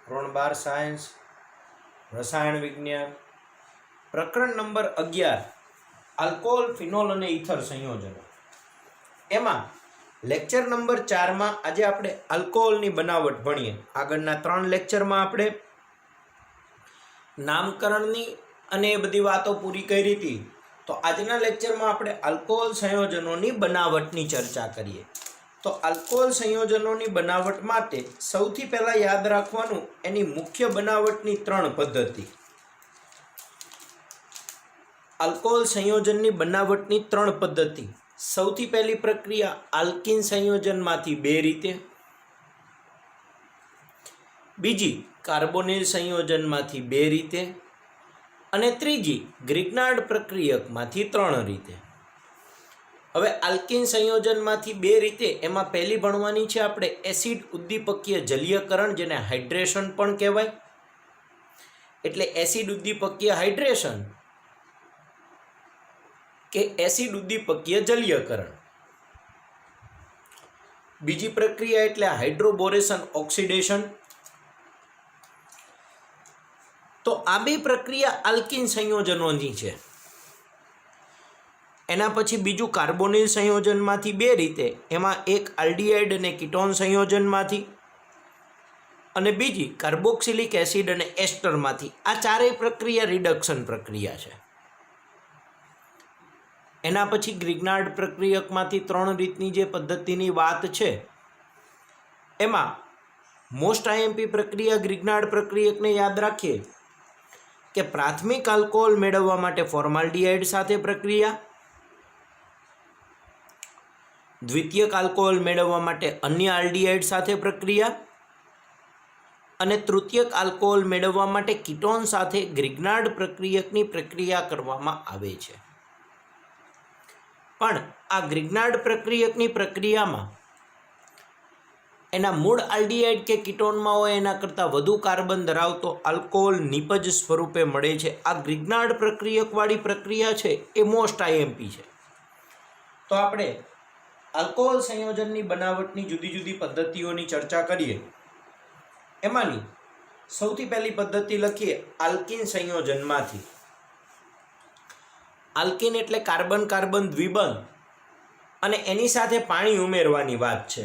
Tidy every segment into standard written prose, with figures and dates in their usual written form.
ધોરણ 12 સાયન્સ રસાયણ વિજ્ઞાન પ્રકરણ નંબર 11 આલ્કોહોલ ફિનોલ અને ઇથર સંયોજનો. એમાં લેક્ચર નંબર 4 માં આજે આપણે આલ્કોહોલની બનાવટ ભણીએ. આગળના 3 લેક્ચરમાં આપણે નામકરણની અને એ બધી વાતો પૂરી કરી હતી. તો આજના લેક્ચરમાં આપણે આલ્કોહોલ સંયોજનોની બનાવટની ચર્ચા કરીએ. તો આલ્કોહોલ સંયોજનોની બનાવટ માટે સૌથી પહેલાં યાદ રાખવાનું એની મુખ્ય બનાવટની 3 પદ્ધતિ. આલ્કોહોલ સંયોજનની બનાવટની 3 પદ્ધતિ. સૌથી પહેલી પ્રક્રિયા આલ્કીન સંયોજનમાંથી 2 રીતે, બીજી કાર્બોનિલ સંયોજનમાંથી 2 રીતે અને ત્રીજી ગ્રિગ્નાર્ડ પ્રક્રિયકમાંથી 3 રીતે. હવે આલ્કીન સંયોજનમાંથી 2 રીતે એમાં પહેલી ભણવાની છે આપણે એસિડ ઉદ્દીપકીય જલીયકરણ, જેને હાઇડ્રેશન પણ કહેવાય. એટલે એસિડ ઉદ્દીપકીય હાઇડ્રેશન કે એસિડ ઉદ્દીપકીય જલીયકરણ. બીજી પ્રક્રિયા એટલે હાઇડ્રોબોરેશન ઓક્સિડેશન. તો આ બે પ્રક્રિયા આલ્કીન સંયોજનોની છે. એના પછી બીજું કાર્બોનિલ સંયોજનમાંથી 2 રીતે, એમાં એક આલ્ડીહાઇડ અને કીટોન સંયોજનમાંથી અને બીજી કાર્બોક્સિલિક એસિડ અને એસ્ટરમાંથી. આ ચારેય પ્રક્રિયા રિડક્શન પ્રક્રિયા છે. એના પછી ગ્રિગ્નાર્ડ પ્રક્રિયકમાંથી 3 રીતની જે પદ્ધતિની વાત છે એમાં મોસ્ટ આઈએમપી પ્રક્રિયા ગ્રિગ્નાર્ડ પ્રક્રિયકને યાદ રાખીએ કે પ્રાથમિક આલ્કોહોલ મેળવવા માટે ફોર્માલ્ડીહાઇડ સાથે પ્રક્રિયા, દ્વિતીયક આલ્કોહોલ મેળવવા માટે અન્ય આલ્ડીહાઇડ સાથે પ્રક્રિયા અને તૃતીયક આલ્કોહોલ મેળવવા માટે કીટોન સાથે ગ્રિગ્નાર્ડ પ્રક્રિયકની પ્રક્રિયા કરવામાં આવે છે. પણ આ ગ્રિગ્નાર્ડ પ્રક્રિયકની પ્રક્રિયામાં એના મૂળ આલ્ડીહાઇડ કે કીટોનમાં હોય એના કરતાં વધુ કાર્બન ધરાવતો આલ્કોહોલ નિપજ સ્વરૂપે મળે છે. આ ગ્રિગ્નાર્ડ પ્રક્રિયકવાળી પ્રક્રિયા છે એ મોસ્ટ આઈએમપી છે. તો આપણે આલ્કોહોલ સંયોજનની બનાવટની જુદી જુદી પદ્ધતિઓની ચર્ચા કરીએ. એમાંની સૌથી પહેલી પદ્ધતિ લખીએ આલ્કીન સંયોજનમાંથી. આલ્કીન એટલે કાર્બન કાર્બન દ્વિબંધ અને એની સાથે પાણી ઉમેરવાની વાત છે.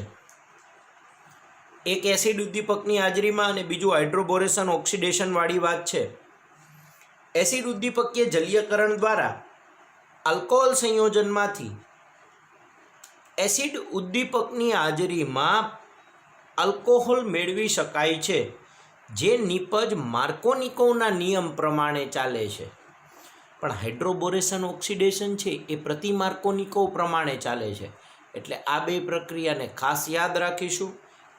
એક એસિડ ઉદ્દીપકની હાજરીમાં અને બીજું હાઇડ્રોબોરેશન ઓક્સિડેશન વાળી વાત છે. એસિડ ઉદ્દીપકીય જલીયકરણ દ્વારા આલ્કોહોલ સંયોજનમાંથી એસિડ ઉદ્દીપકની હાજરીમાં આલ્કોહોલ મેળવી શકાય છે, જે નિપજ માર્કોનિકોવના નિયમ પ્રમાણે ચાલે છે. પણ હાઇડ્રોબોરેશન ઓક્સિડેશન છે એ પ્રતિ માર્કોનિકોવ પ્રમાણે ચાલે છે. એટલે આ બે પ્રક્રિયાને ખાસ યાદ રાખીશું.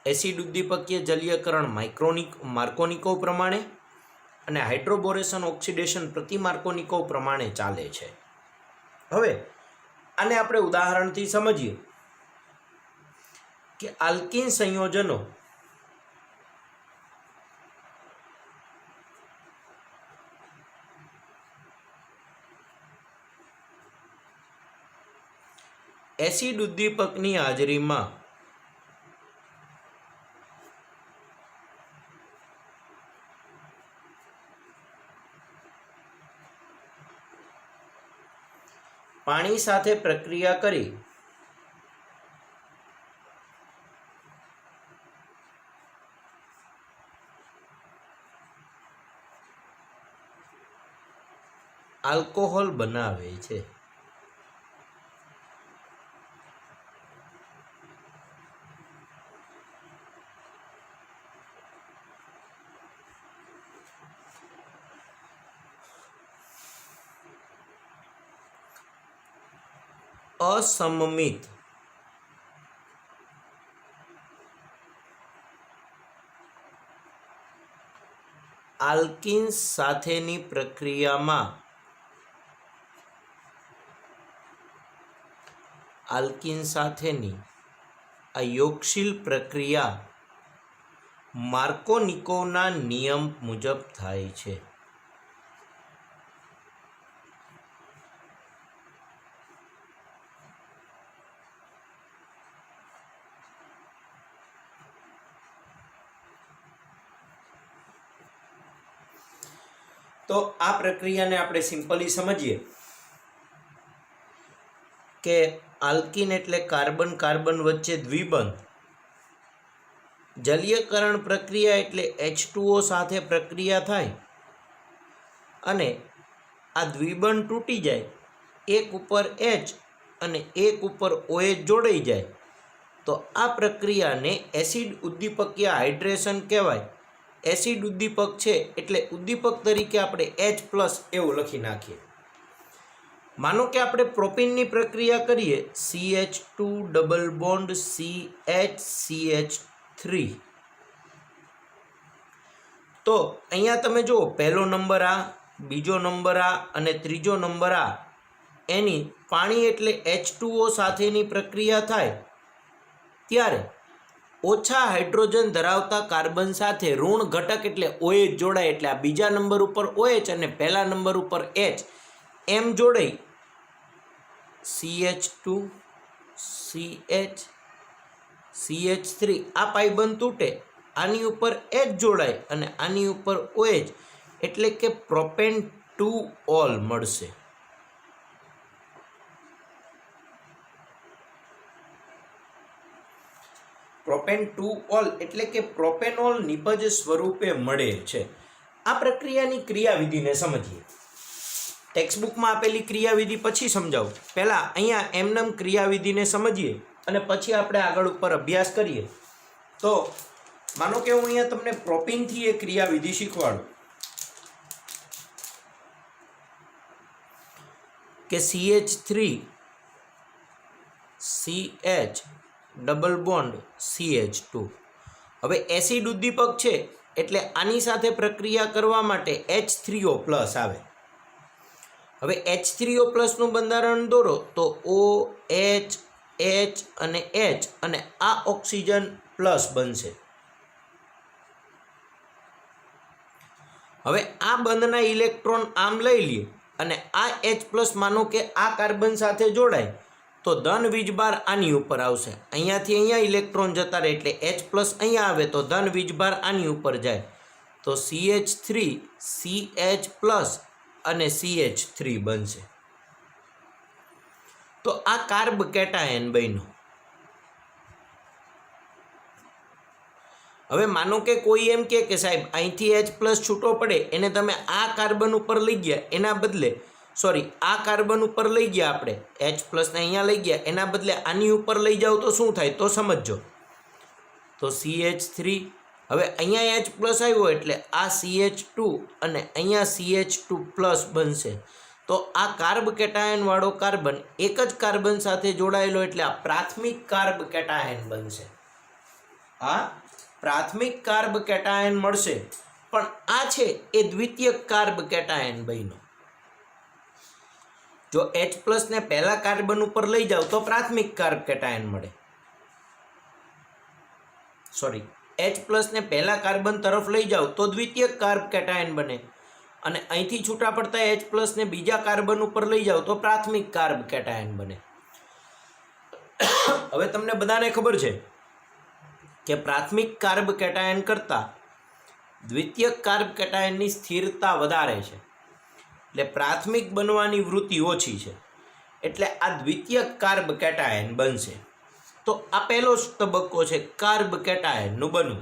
એસિડ ઉદ્દીપકીય જલીયકરણ માર્કોનિકોવ પ્રમાણે અને હાઇડ્રોબોરેશન ઓક્સિડેશન પ્રતિ માર્કોનિકોવ પ્રમાણે ચાલે છે. હવે આને આપણે ઉદાહરણથી સમજીએ કે આલ્કીન સંયોજનો એસિડ ઉદ્દીપકની હાજરીમાં પાણી સાથે પ્રક્રિયા કરી આલ્કોહોલ બનાવે છે. અસમમિત આલ્કીન્સ સાથેની પ્રક્રિયામાં આલ્કીન સાથેની આ યોગશીલ પ્રક્રિયા માર્કોનિકોવના નિયમ મુજબ થાય છે. તો આ પ્રક્રિયાને આપણે સિમ્પલી સમજીએ કે આલ્કીન એટલે કાર્બન કાર્બન વચ્ચે દ્વિબંધ, જલીયકરણ પ્રક્રિયા એટલે H2O સાથે પ્રક્રિયા થાય અને આ દ્વિબંધ તૂટી જાય, એક ઉપર H અને એક ઉપર OH જોડાઈ જાય તો આ પ્રક્રિયાને એસિડ ઉદ્દીપકીય હાઇડ્રેશન કહેવાય. એસિડ ઉદ્દીપક છે એટલે ઉદ્દીપક તરીકે આપણે H+ એવું લખી નાખીએ. માનો કે આપણે પ્રોપીનની પ્રક્રિયા કરીએ, CH2 ડબલ બોન્ડ CH3. તો અહીંયા તમે જુઓ, પહેલો નંબર આ, બીજો નંબર આ અને ત્રીજો નંબર આ, એની પાણી એટલે H2O સાથેની પ્રક્રિયા થાય ત્યારે ઓછા હાઇડ્રોજન ધરાવતા કાર્બન સાથે ઋણ ઘટક એટલે OH જોડાય, એટલે આ બીજા નંબર ઉપર OH અને પહેલા નંબર ઉપર H એમ જોડાઈ CH2 CH CH3 આ પાઇબંધ તૂટે, આની ઉપર H જોડાય અને આની ઉપર OH એટલે કે પ્રોપેન 2 ઓલ મળશે. પ્રોપેન 2 ઓલ એટલે કે પ્રોપેનોલ નિપજ સ્વરૂપે મળે છે. આ પ્રક્રિયાની ક્રિયાવિધિને સમજીએ. ટેક્સ્ટબુકમાં આપેલી ક્રિયાવિધિ પછી સમજાવું, પહેલાં અહીંયા એમનેમ ક્રિયાવિધિને સમજીએ અને પછી આપણે આગળ ઉપર અભ્યાસ કરીએ. તો માનો કે હું અહીંયા તમને પ્રોપીનથી એ ક્રિયાવિધિ શીખવાડું કે CH3 CH double bond CH2. હવે એસિડ ઉદ્દીપક છે એટલે આની સાથે પ્રક્રિયા કરવા માટે H3O+ આવે. હવે H3O+ નું બંધારણ દોરો તો OH H અને H અને આ ઓક્સિજન પ્લસ બનશે. હવે આ બંધના ઇલેક્ટ્રોન આમ લઈ લઈએ અને આ H+ માનો કે આ કાર્બન સાથે જોડાય તો ધન વીજભાર આની ઉપર આવશે. અહીંયાથી અહીંયા ઇલેક્ટ્રોન જતા રહે એટલે H+ અહીંયા આવે તો ધન વીજભાર આની ઉપર જાય તો CH3 CH+ અને CH3 બનશે. તો આ કાર્બ કેટાયન બન્યો. હવે માનો કે કોઈ એમ કે સાહેબ અહીંથી H+ છૂટો પડે એને તમે આ કાર્બન ઉપર લઈ ગયા, એના બદલે આ કાર્બન ઉપર લઈ ગયા આપણે H+ ને અહીંયા લઈ ગયા, એના બદલે આની ઉપર લઈ જાઓ તો શું થાય તો સમજો. તો CH3, હવે અહીંયા H+ આવ્યો એટલે આ CH2 અને અહીંયા CH2+ બનશે. તો આ કાર્બ કેટાયન વાળો કાર્બન એક જ કાર્બન સાથે જોડાયેલો એટલે આ પ્રાથમિક કાર્બ કેટાયન બનશે. આ પ્રાથમિક કાર્બ કેટાયન મળશે, પણ આ છે એ દ્વિતીયક કાર્બ કેટાયન બન્યો. જો H+ ને પહેલા કાર્બન ઉપર લઈ જાવ તો પ્રાથમિક કાર્બ કેટાયન મળે. H+ ને પહેલા કાર્બન તરફ લઈ જાવ તો દ્વિતીયક કાર્બ કેટાયન બને અને અહીંથી છૂટા પડતા H+ ને બીજા કાર્બન ઉપર લઈ જાવ તો પ્રાથમિક કાર્બ કેટાયન બને. હવે તમને બધાને ખબર છે કે પ્રાથમિક કાર્બ કેટાયન કરતાં દ્વિતીયક કાર્બ કેટાયનની સ્થિરતા વધારે છે, એટલે પ્રાથમિક બનવાની વૃત્તિ ઓછી છે, એટલે આ દ્વિતીયક કાર્બ કેટાયન બનશે. તો આ પહેલો જ તબક્કો છે કાર્બ કેટાયનનું બનવું.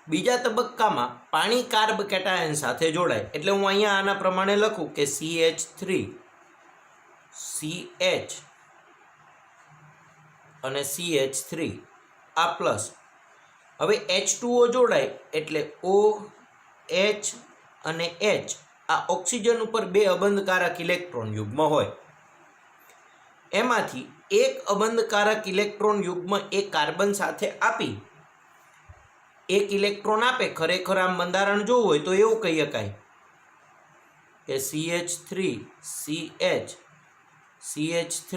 બીજા તબક્કામાં પાણી કાર્બ કેટાયન સાથે જોડાય, એટલે હું અહીંયા આના પ્રમાણે લખું કે CH3 CH અને CH3 આ પ્લસ. હવે H2O જોડાય એટલે OH અને H આ ઓક્સિજન ઉપર બે અબંધકારક ઇલેક્ટ્રોન યુગ્મ હોય. એમાંથી એક અબંધકારક ઇલેક્ટ્રોન યુગ્મ એ કાર્બન સાથે આપી એક ઇલેક્ટ્રોન આપે. ખરેખર આમ બંધારણ જોવું હોય તો એવું કહી શકાય કે CH3 CH CH3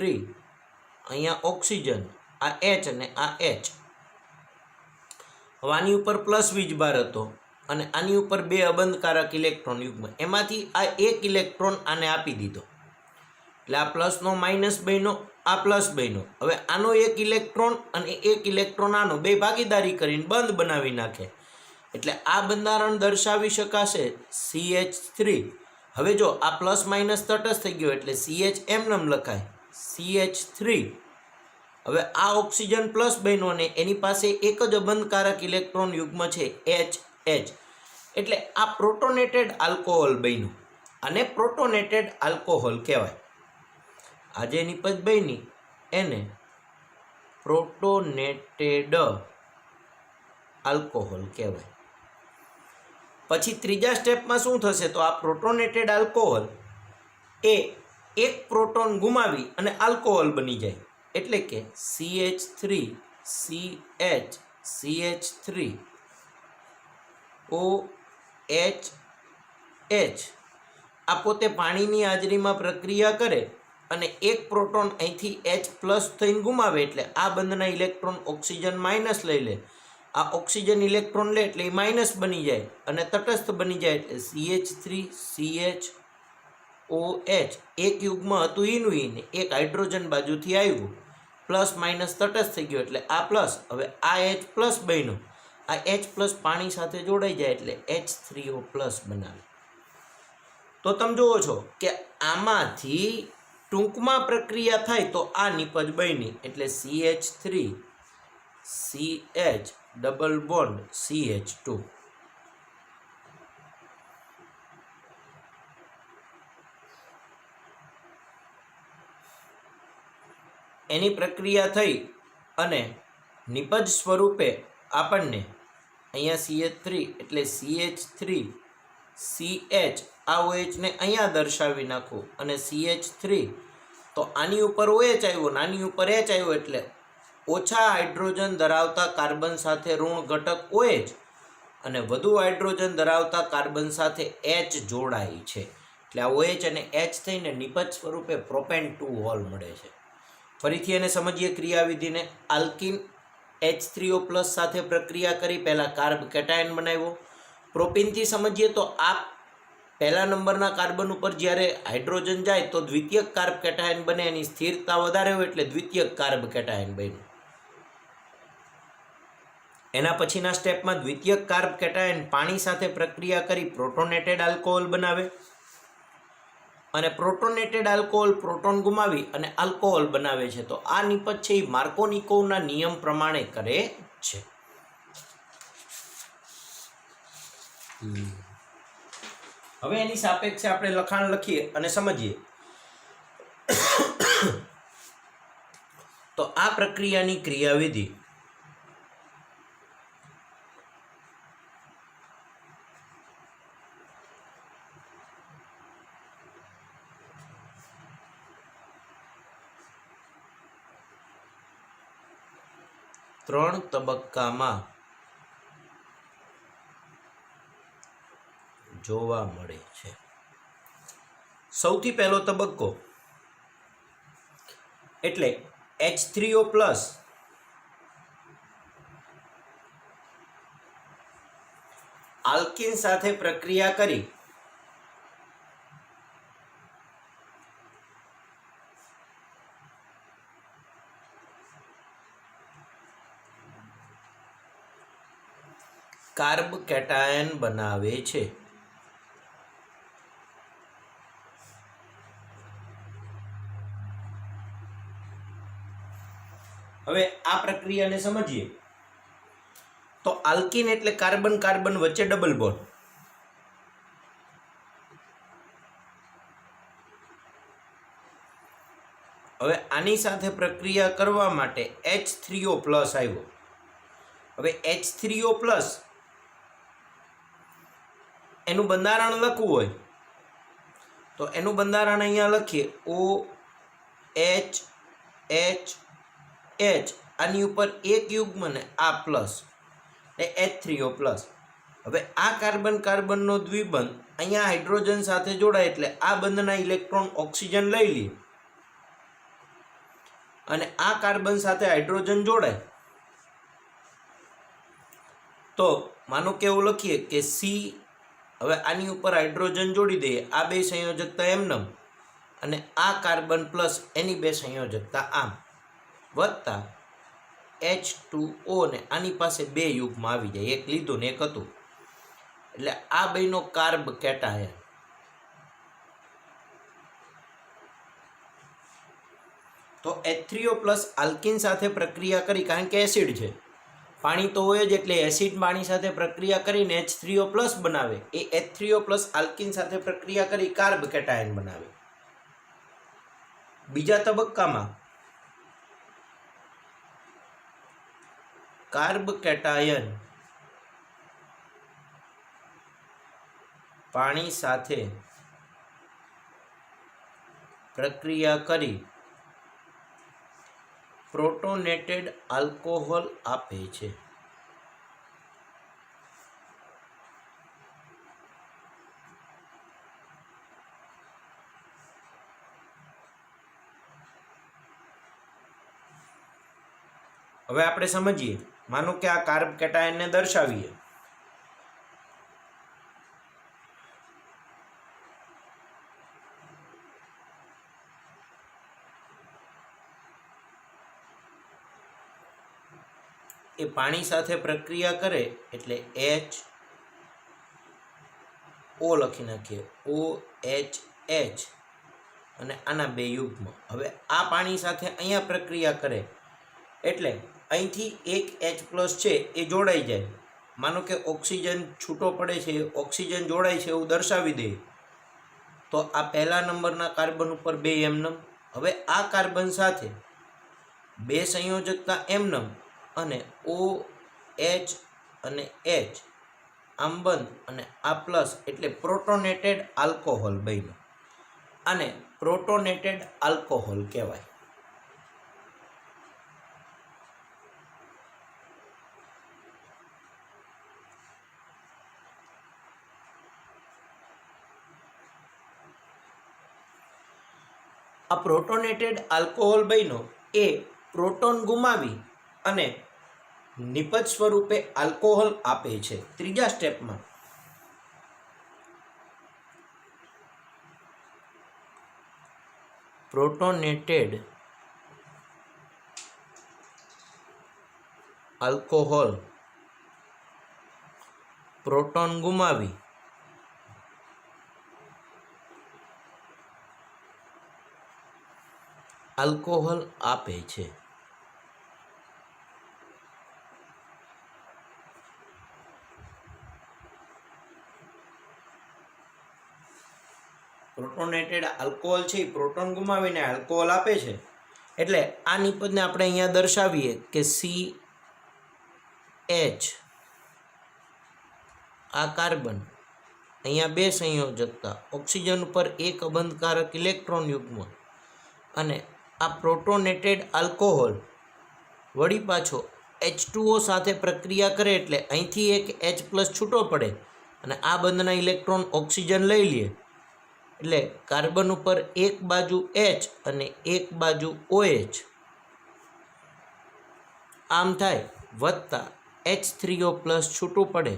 અહીંયા ઓક્સિજન, આ H અને આ H. હવે આની ઉપર પ્લસ વીજભાર હતો અને આની ઉપર બે અબંધકારક ઇલેક્ટ્રોન યુગ્મ, એમાંથી આ એક ઇલેક્ટ્રોન આને આપી દીધો એટલે આ પ્લસનો માઇનસ બન્યો, આ પ્લસ બન્યો. હવે આનો એક ઇલેક્ટ્રોન અને એક ઇલેક્ટ્રોન આનો બે ભાગીદારી કરીને બંધ બનાવી નાખે એટલે આ બંધારણ દર્શાવી શકાશે CH3. હવે જો આ પ્લસ માઇનસ તટસ્થ થઈ ગયો એટલે CH એમનેમ લખાય CH3. હવે આ ઓક્સિજન પ્લસ બન્યો અને એની પાસે એક જ અબંધકારક ઇલેક્ટ્રોન યુગ્મ છે HH, એટલે આ પ્રોટોનેટેડ આલ્કોહોલ બન્યું અને પ્રોટોનેટેડ આલ્કોહોલ કહેવાય. આ જે નિપજ બની એને પ્રોટોનેટેડ આલ્કોહોલ કહેવાય. પછી ત્રીજા સ્ટેપમાં શું થશે તો આ પ્રોટોનેટેડ આલ્કોહોલ એ એક પ્રોટોન ગુમાવી અને આલ્કોહોલ બની જાય, એટલે કે CH3 CH CH3 OH. આ પોતે પાણીની હાજરીમાં પ્રક્રિયા કરે અને એક પ્રોટોન અહીંથી H પ્લસ થઈને ગુમાવે એટલે આ બંધના ઇલેક્ટ્રોન ઓક્સિજન માઇનસ લઈ લે. આ ઓક્સિજન ઇલેક્ટ્રોન લે એટલે એ માઇનસ બની જાય અને તટસ્થ બની જાય એટલે CH3 CHOH. એક યુગ્મ હતું ઈનું ઈને, એક હાઇડ્રોજન બાજુથી આવ્યું, પ્લસ માઇનસ તટસ્થ થઈ ગયો એટલે આ પ્લસ. હવે આ H પ્લસ બન્યો, આ H પ્લસ પાણી સાથે જોડાઈ જાય એટલે H3O પ્લસ બનાવે. તો તમે જુઓ છો કે આમાંથી ટૂંકમાં પ્રક્રિયા થાય તો આ નિપજ બની એટલે CH3 CH double bond CH2. એની પ્રક્રિયા થઈ અને નિપજ સ્વરૂપે આપણને અહીંયા CH3 એટલે CH3 CH આ OH ને અહીંયા દર્શાવી નાખું અને CH3 તો આની ઉપર OH આવ્યો, નાની ઉપર H આવ્યો એટલે ઓછા હાઇડ્રોજન ધરાવતા કાર્બન સાથે ઋણ ઘટક OH અને વધુ હાઇડ્રોજન ધરાવતા કાર્બન સાથે H જોડાય છે. એટલે આ OH અને H થઈને નિપજ સ્વરૂપે પ્રોપેન 2 હોલ મળે છે. ફરીથી એને સમજીએ ક્રિયાવિધિને. આલ્કિન H3O પ્લસ સાથે પ્રક્રિયા કરી પહેલાં કાર્બ કેટાયન બનાવ્યો. પ્રોપીનથી સમજીએ તો આ પહેલા નંબરના કાર્બન ઉપર જ્યારે હાઇડ્રોજન જાય તો દ્વિતીયક કાર્બ કેટાયન બને, એની સ્થિરતા વધારે હોય એટલે દ્વિતીયક કાર્બ કેટાયન બન્યું. એના પછીના સ્ટેપમાં દ્વિતીયક કાર્બ કેટાયન પાણી સાથે પ્રક્રિયા કરી પ્રોટોનેટેડ આલ્કોહોલ બનાવે અને પ્રોટોનેટેડ આલ્કોહોલ પ્રોટોન ગુમાવી અને આલ્કોહોલ બનાવે છે. તો આ નિપજ છે એ માર્કોનિકોવના નિયમ પ્રમાણે કરે છે. હવે એની સાપેક્ષે આપણે લખાણ લખીએ અને સમજીએ. તો આ પ્રક્રિયાની ક્રિયાવિધિ ત્રણ તબક્કામાં જોવા મળે છે. સૌથી પહેલો તબક્કો એટલે H3O પ્લસ આલ્કિન સાથે પ્રક્રિયા કરી કાર્બ કેટાયન બનાવે છે. હવે આ પ્રક્રિયાને સમજીએ તો આલ્કિન એટલે કાર્બન કાર્બન વચ્ચે ડબલ બોન્ડ. હવે આની સાથે પ્રક્રિયા કરવા માટે H3O પ્લસ આવ્યો. હવે H3O પ્લસ એનું બંધારણ લખવું હોય તો એનું બંધારણ અહીંયા લખીએ OH H આની ઉપર એક યુગ્મ ને આ પ્લસ એ H3O પ્લસ. હવે આ કાર્બન કાર્બનનો દ્વિબંધ અહીંયા હાઇડ્રોજન સાથે જોડાય એટલે આ બંધના ઇલેક્ટ્રોન ઓક્સિજન લઈ લે અને આ કાર્બન સાથે હાઇડ્રોજન જોડાય તો માનો કે એવું લખીએ કે C. હવે આની ઉપર હાઇડ્રોજન જોડી દઈએ, આ બે સંયોજકતા એમનેમ અને આ કાર્બન પ્લસ એની બે સંયોજકતા આમ વત્તા H2O ને આની પાસે બે યુગ્મ આવી જાય, એક લીધું ને એક હતું એટલે આ બેનો કાર્બ કેટાયન. તો H3O પ્લસ આલ્કિન સાથે પ્રક્રિયા કરી, કારણ કે એસિડ છે, પાણી તો હોય જ, એટલે એસિડ પાણી સાથે પ્રક્રિયા કરીને H3O પ્લસ બનાવે. એ H3O પ્લસ આલ્કિન સાથે પ્રક્રિયા કરી કાર્બ કેટાયન બનાવે. બીજા તબક્કામાં કાર્બ કેટાયન પાણી સાથે પ્રક્રિયા કરી પ્રોટોનેટેડ આલ્કોહોલ આપે છે. હવે આપણે સમજીએ, માનો કે આ કાર્બ કેટાયનને દર્શાવીએ. એ પાણી સાથે પ્રક્રિયા કરે એટલે HO લખી નાખીએ, OH અને આના બે યુગ્મ. હવે આ પાણી સાથે અહીંયા પ્રક્રિયા કરે એટલે અહીંથી એક H+ છે એ જોડાઈ જાય. માનો કે ઓક્સિજન છૂટો પડે છે, ઓક્સિજન જોડાય છે એવું દર્શાવી દે તો આ પહેલા નંબરના કાર્બન ઉપર 2 એમનમ. હવે આ કાર્બન સાથે 2 સંયોજકતા એમનમ અને OH અને H આમ બંધ અને આ પ્લસ એટલે પ્રોટોનેટેડ આલ્કોહોલ બન્યો. આને પ્રોટોનેટેડ આલ્કોહોલ કહેવાય. આ પ્રોટોનેટેડ આલ્કોહોલ બન્યો એ પ્રોટોન ગુમાવી અને નિપજ સ્વરૂપે આલ્કોહોલ આપે છે. ત્રીજા સ્ટેપમાં પ્રોટોનેટેડ આલ્કોહોલ પ્રોટોન ગુમાવી આલ્કોહોલ આપે છે. પ્રોટોનેટેડ આલ્કોહોલ છે એ પ્રોટોન ગુમાવીને આલ્કોહોલ આપે છે. એટલે આ નિપજને આપણે અહીંયા દર્શાવીએ કે CH, આ કાર્બન, અહીંયા 2 સંયોજકતા, ઓક્સિજન ઉપર 1 અબંધકારક ઇલેક્ટ્રોન યુગ્મ અને આ પ્રોટોનેટેડ આલ્કોહોલ વળી પાછો H2O સાથે પ્રક્રિયા કરે એટલે અહીંથી એક H+ છૂટો પડે અને આ બંધના ઇલેક્ટ્રોન ઓક્સિજન લઈ લે એટલે કાર્બન ઉપર એક બાજુ H અને એક બાજુ OH આમ થાય વત્તા H3O+ છૂટું પડે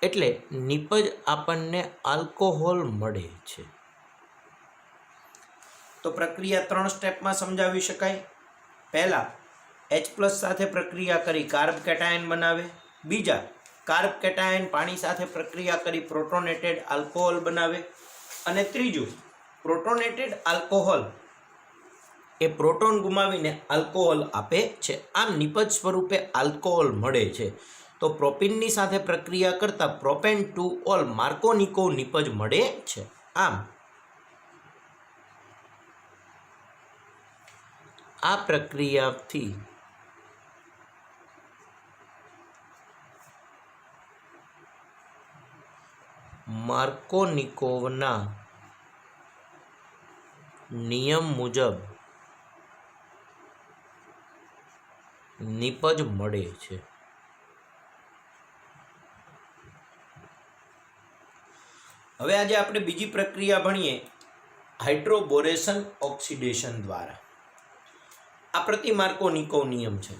એટલે નિપજ આપણને આલ્કોહોલ મળે છે. તો પ્રક્રિયા 3 સ્ટેપમાં સમજાવી શકાય. પહેલા H+ સાથે પ્રક્રિયા કરી કાર્બ કેટાયન બનાવે. બીજા કાર્બ કેટાયન પાણી સાથે પ્રક્રિયા કરી પ્રોટોનેટેડ આલ્કોહોલ બનાવે. અને ત્રીજું પ્રોટોનેટેડ આલ્કોહોલ એ પ્રોટોન ગુમાવીને આલ્કોહોલ આપે છે. આમ નિપજ સ્વરૂપે આલ્કોહોલ મળે છે. તો પ્રોપીનની સાથે પ્રક્રિયા કરતા પ્રોપેન 2-ઓલ માર્કોનિકો નિપજ મળે છે. આમ આ પ્રક્રિયાથી માર્કોનિકોવના નિયમ મુજબ નિપજ મળે છે. હવે આજે આપણે બીજી પ્રક્રિયા ભણીએ, હાઇડ્રોબોરેશન ઓક્સિડેશન દ્વારા. આ પ્રતિ માર્કોનિકો નિયમ છે.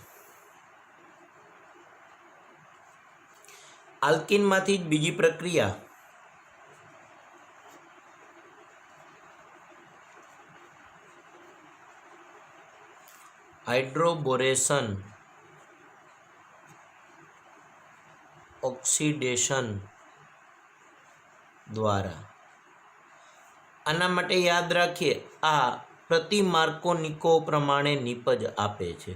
આલ્કિનમાંથી જ બીજી પ્રક્રિયા હાઇડ્રોબોરેશન ઓક્સિડેશન દ્વારા. આના માટે યાદ રાખીએ, આ પ્રતિ માર્કોનિકો પ્રમાણે નિપજ આપે છે.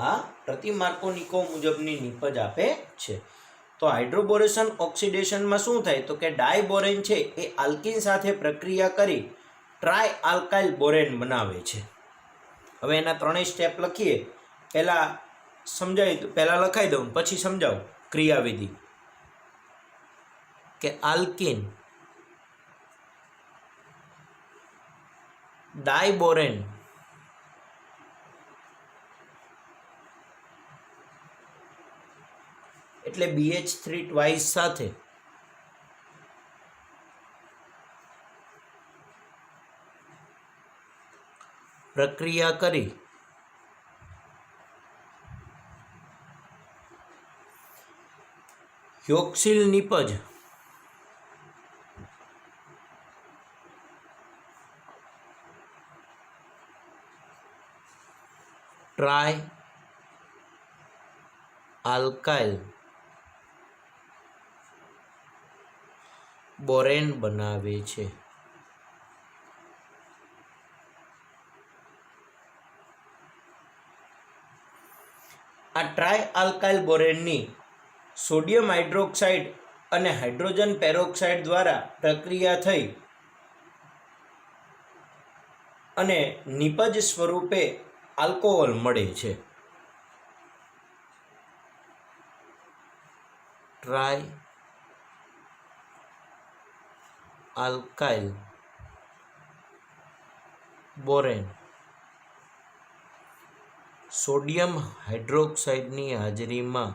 આ પ્રતિ માર્કોનિકો મુજબની નિપજ આપે છે. તો હાઇડ્રોબોરેશન ઓક્સિડેશનમાં શું થાય તો કે ડાયબોરેન છે એ આલ્કીન સાથે પ્રક્રિયા કરી ટ્રાય આલ્કાઇલ બોરેન બનાવે છે. હવે એના ત્રણેય સ્ટેપ લખીએ. પહેલા લખાઈ દઉં પછી સમજાવું ક્રિયાવિધિ. કે આલ્કીન ડાયબોરેન એટલે BH3 ટ્વાઇસ સાથે પ્રક્રિયા કરી યોક્સિલ નિપજ ટ્રાય આલ્કાઇલ બોરેન બનાવે છે. આ ટ્રાય આલ્કાઇલ બોરેનની સોડિયમ હાઇડ્રોક્સાઇડ અને હાઇડ્રોજન પેરોક્સાઇડ દ્વારા પ્રક્રિયા થઈ અને નિપજ સ્વરૂપે આલ્કોહોલ મળે છે. ટ્રાય આલ્કાઇલ બોરેન સોડિયમ હાઇડ્રોક્સાઇડની હાજરીમાં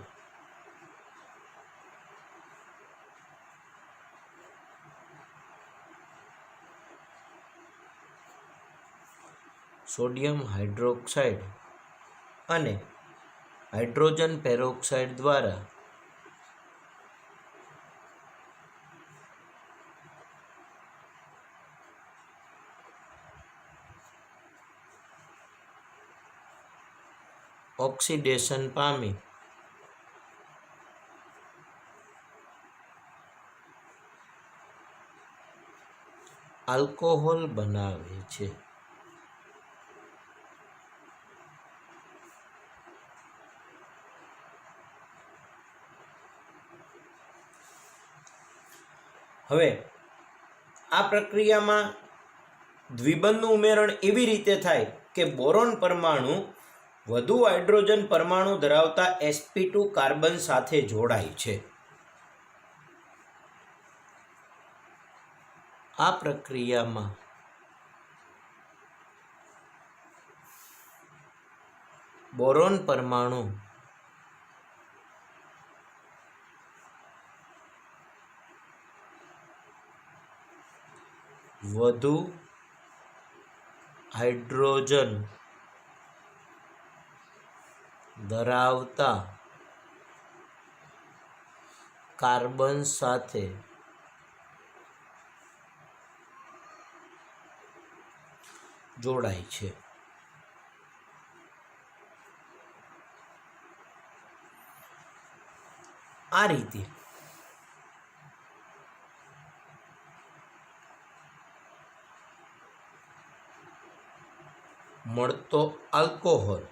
સોડિયમ હાઇડ્રોક્સાઇડ અને હાઇડ્રોજન પેરોક્સાઇડ દ્વારા ઓક્સિડેશન પામી આલ્કોહોલ બનાવે છે. હવે આ પ્રક્રિયામાં દ્વિબંધનું ઉમેરણ એવી રીતે થાય કે બોરોન પરમાણુ વધુ હાઇડ્રોજન પરમાણુ ધરાવતા sp2 કાર્બન સાથે જોડાય છે. આ પ્રક્રિયામાં બોરોન પરમાણુ વધુ હાઇડ્રોજન ધરાવતા કાર્બન સાથે જોડાય છે. આ રીતે મળતો આલ્કોહોલ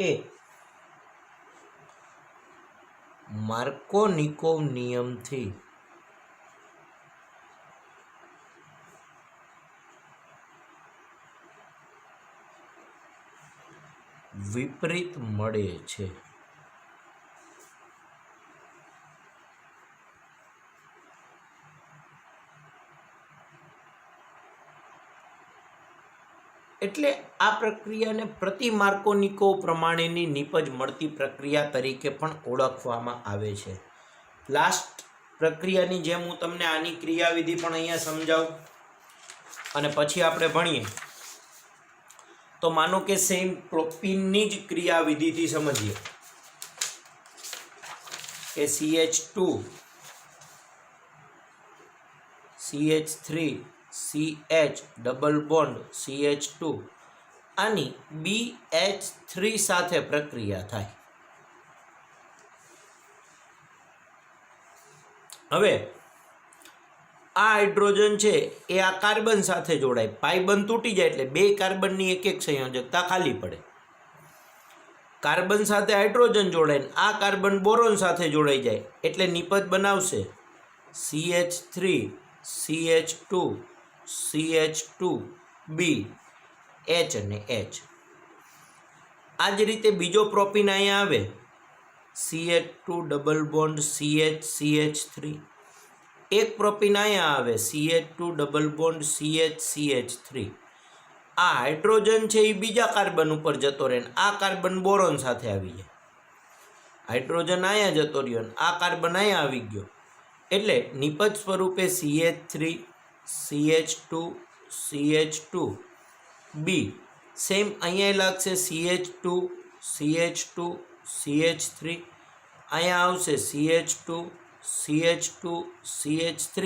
એ માર્કોનિકોવ નિયમથી વિપરીત મળે છે. એટલે આ પ્રક્રિયાને પ્રતિ માર્કોનિકોવ પ્રમાણેની નિપજ મળતી પ્રક્રિયા તરીકે પણ ઓળખવામાં આવે છે. લાસ્ટ પ્રક્રિયાની જેમ હું તમને આની ક્રિયાવિધિ પણ અહીંયા સમજાવું અને પછી આપણે ભણીએ. તો માનો કે સેમ પ્રોપીનની જ ક્રિયાવિધિથી સમજીએ કે CH2 CH3 CH double bond CH2 આની BH3 સાથે પ્રક્રિયા થાય. હવે આ હાઇડ્રોજન છે એ આ કાર્બન સાથે જોડાય, પાઈ બંધ તૂટી જાય એટલે બે કાર્બનની એક એક સંયોજકતા ખાલી પડે. કાર્બન સાથે હાઇડ્રોજન જોડાય, આ કાર્બન બોરોન સાથે જોડાઈ જાય એટલે નિપજ બનાવશે CH3 CH2 CH2B H અને H. આ જ રીતે બીજો પ્રોપીન અહીંયા આવે CH2 double bond CH CH3. એક પ્રોપીન અહીંયા આવે CH2 double bond CH CH3. આ હાઇડ્રોજન છે એ બીજા કાર્બન ઉપર જતો રહે ને આ કાર્બન બોરોન સાથે આવી જાય. હાઇડ્રોજન અહીંયા જતો રહ્યો ને આ કાર્બન અહીંયા આવી ગયો એટલે નિપજ સ્વરૂપે CH3 CH2 CH2B. સેમ અહીંયા લાગશે CH2 CH2 CH3. અહીંયા આવશે CH2 CH2 CH3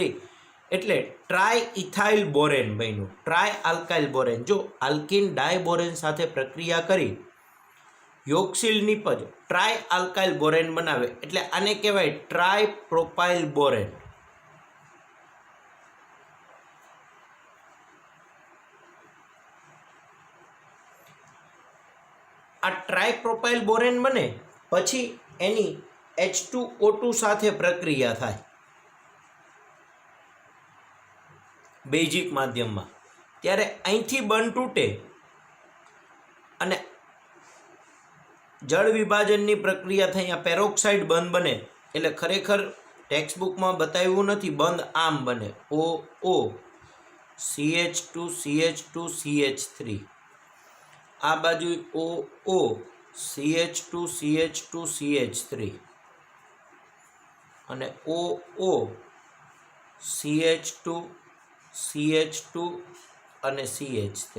એટલે ટ્રાય ઇથાઇલ બોરેન બન્યું, ટ્રાય આલ્કાઇલ બોરેન. જો આલ્કિન ડાયબોરેન સાથે પ્રક્રિયા કરી યોગશીલ નિપજ ટ્રાય આલ્કાઇલ બોરેન બનાવે એટલે આને કહેવાય ટ્રાય પ્રોપાઇલ બોરેન. આ ટ્રાય પ્રોપાઇલ બોરેન બને પછી એની H2O2 સાથે પ્રક્રિયા થાય બેઝિક માધ્યમમાં, ત્યારે અહીંથી બંધ તૂટે અને જળ વિભાજનની પ્રક્રિયા થઈ આ પેરોક્સાઇડ બંધ બને. એટલે ખરેખર ટેક્સ્ટબુકમાં બતાવ્યું નથી, બંધ આમ બને OO CH2 CH2 CH3. આ બાજુ OO CH2 CH2 CH3 અને OO CH2 CH2 અને CH3.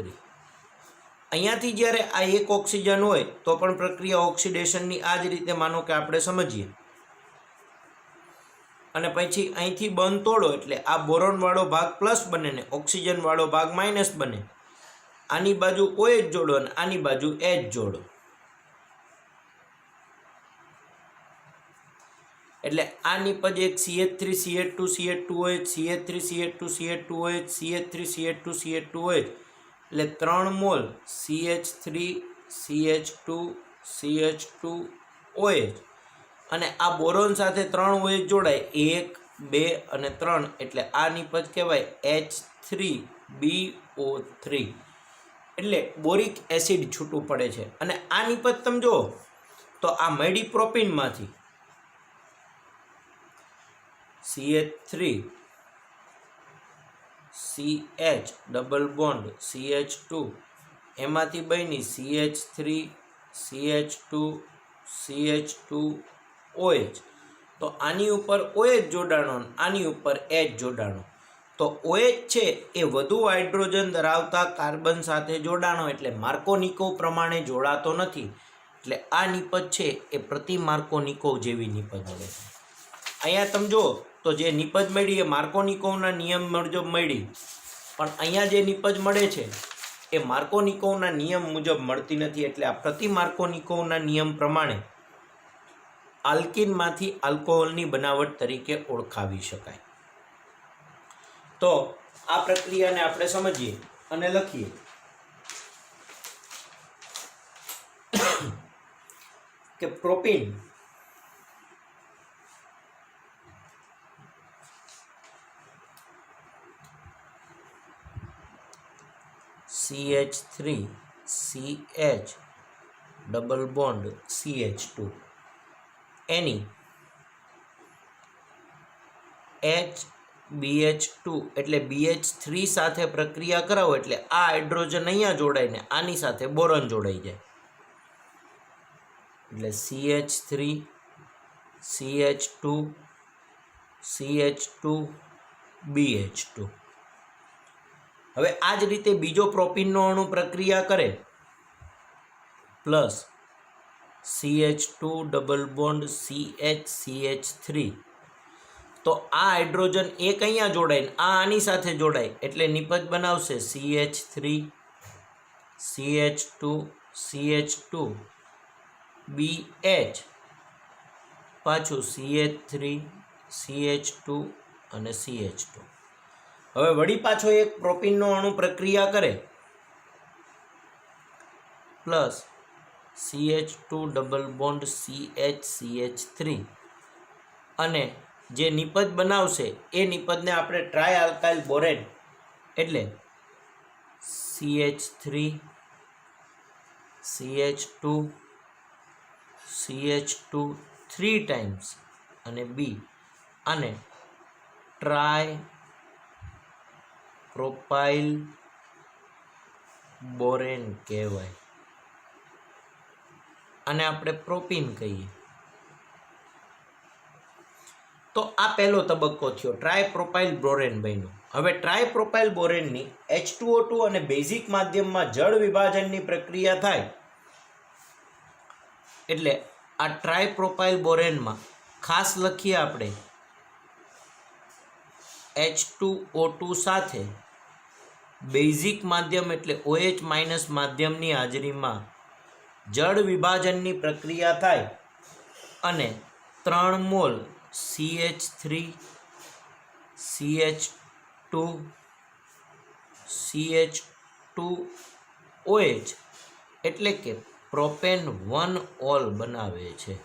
અહીંયાથી જ્યારે આ એક ઓક્સિજન હોય તો પણ પ્રક્રિયા ઓક્સિડેશનની આ જ રીતે માનો કે આપણે સમજીએ. અને પછી અહીંથી બંધ તોડો એટલે આ બોરોનવાળો ભાગ પ્લસ બને ને ઓક્સિજનવાળો ભાગ માઇનસ બને. આની બાજુ OH જોડો અને આની બાજુ H જોડો એટલે આ નિપજ એક CH3 CH2 CH2OH CH3 CH2 CH2OH CH3 CH2 CH2OH એટલે 3 મોલ CH3 CH2 CH2OH અને આ બોરોન સાથે 3 OH જોડાય 1 2 અને 3 એટલે આ નિપજ કહેવાય H3BO3 એટલે બોરિક એસિડ છૂટું પડે છે. અને આ નિપજ તમે જુઓ તો આ મળી પ્રોપીનમાંથી CH3 CH double bond CH2 એમાંથી બની CH3 CH2 CH2OH. તો આની ઉપર OH જોડાણો આની ઉપર H જોડાણો. તો OH છે એ વધુ હાઇડ્રોજન ધરાવતા કાર્બન સાથે જોડાણો એટલે માર્કોનિકોવ પ્રમાણે જોડાતો નથી. એટલે આ નિપજ છે એ પ્રતિ માર્કોનિકોવ જેવી નિપજ મળે છે. અહીંયા તમે જુઓ તો જે નિપજ મળી એ માર્કોનિકોવના નિયમ મુજબ મળી, પણ અહીંયા જે નિપજ મળે છે એ માર્કોનિકોવના નિયમ મુજબ મળતી નથી. એટલે આ પ્રતિ માર્કોનિકોવના નિયમ પ્રમાણે આલ્કિનમાંથી આલ્કોહોલની બનાવટ તરીકે ઓળખાવી શકાય. તો આ પ્રક્રિયાને આપણે સમજીએ અને લખીએ. કે propyne CH3 CH double bond CH2 એની HBH2 એટલે BH3 સાથે પ્રક્રિયા કરાવો એટલે આ હાઇડ્રોજન અહીંયા જોડાય ને આની સાથે બોરોન જોડાઈ જાય એટલે CH3 CH2 CH2 BH2. હવે આ જ રીતે બીજો પ્રોપીનનો અણુ પ્રક્રિયા કરે plus CH2 double bond CH CH3 તો આ હાઇડ્રોજન એક અહીંયા જોડાય ને આ આની સાથે જોડાય એટલે નિપજ બનાવશે CH3 CH2 CH2 BH પાછું CH3 CH2 અને CH2. હવે વળી પાછો એક પ્રોપીનનો અણુ પ્રક્રિયા કરે plus CH2 double bond CH3 અને જે નિપજ બનાવશે એ નિપજને આપણે ટ્રાય આલ્કાઇલ બોરેન એટલે CH3 CH2 CH2 3 ટાઈમ્સ અને B અને ટ્રાય પ્રોપાઇલ બોરેન કહેવાય. અને આપણે પ્રોપીન કહીએ. તો આ પહેલો તબક્કો થયો, ટ્રાયપ્રોપાઇલ બોરેન બન્યો. હવે ટ્રાયપ્રોપાઇલ બોરેનની H2O2 અને બેઝિક માધ્યમમાં જળ વિભાજનની પ્રક્રિયા થાય એટલે આ ટ્રાયપ્રોપાઇલ બોરેનમાં ખાસ લખીએ આપણે H2O2 સાથે બેઝિક માધ્યમ એટલે OH માઇનસ માધ્યમની હાજરીમાં જળ વિભાજનની પ્રક્રિયા થાય અને 3 મોલ CH3 CH2 CH2OH એટલે કે પ્રોપેન 1 ઓલ બનાવે છે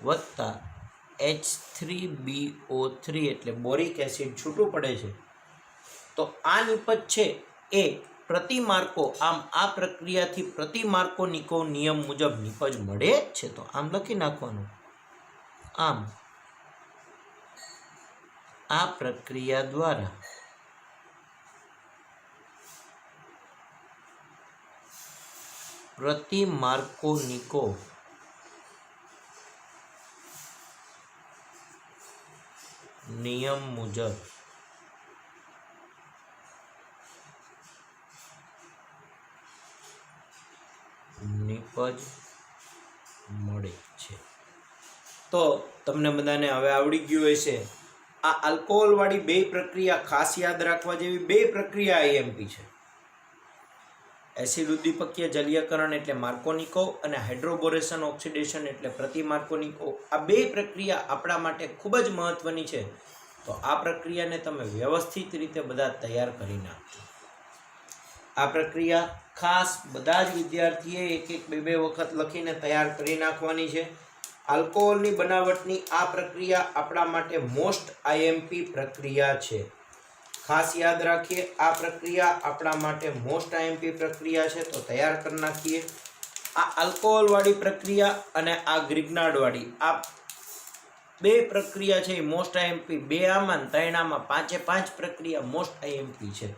વત્તા H3BO3 એટલે બોરિક એસિડ છૂટું પડે છે. તો આ નિપજ છે એ પ્રતિ માર્કો, આમ આ પ્રક્રિયાથી પ્રતિ માર્કોનિકો નિયમ મુજબ નિપજ મળે છે. તો આમ લખી નાખવાનું, આમ આ પ્રક્રિયા દ્વારા પ્રતિ માર્કોનિકો નિયમ મુજબ નિપજ મળે છે. તો તમને બધાને હવે આવડી ગયું હશે. આ આલ્કોહોલવાળી બે પ્રક્રિયા ખાસ યાદ રાખવા જેવી બે પ્રક્રિયા IMP છે. એસિડ ઉદ્દીપકીય જલીયકરણ એટલે માર્કોનિકો અને હાઇડ્રોબોરેશન ઓક્સિડેશન એટલે પ્રતિ માર્કોનિકો. આ બે પ્રક્રિયા આપણા માટે ખૂબ જ મહત્વની છે. તો આ પ્રક્રિયાને તમે વ્યવસ્થિત રીતે બધા તૈયાર કરી નાખજો. આ પ્રક્રિયા ખાસ બધા જ વિદ્યાર્થીએ એક બે વખત લખીને તૈયાર કરી નાખવાની છે. આલ્કોહોલની બનાવટની આ પ્રક્રિયા આપણા માટે મોસ્ટ IMP પ્રક્રિયા છે. ખાસ યાદ રાખીએ, આ પ્રક્રિયા આપણા માટે મોસ્ટ IMP પ્રક્રિયા છે. તો તૈયાર કરી નાખીએ. આ આલ્કોહોલવાળી પ્રક્રિયા અને આ ગ્રિગ્નાર્ડવાળી આ બે પ્રક્રિયા છે એ મોસ્ટ IMP. બે આમાં 3 આમાં 5 પ્રક્રિયા મોસ્ટ IMP છે.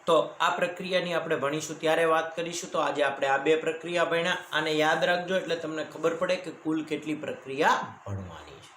તો આ પ્રક્રિયાની આપણે ભણીશું ત્યારે વાત કરીશું. તો આજે આપણે આ બે પ્રક્રિયા ભણ્યા. આને યાદ રાખજો એટલે તમને ખબર પડે કે કુલ કેટલી પ્રક્રિયા ભણવાની છે.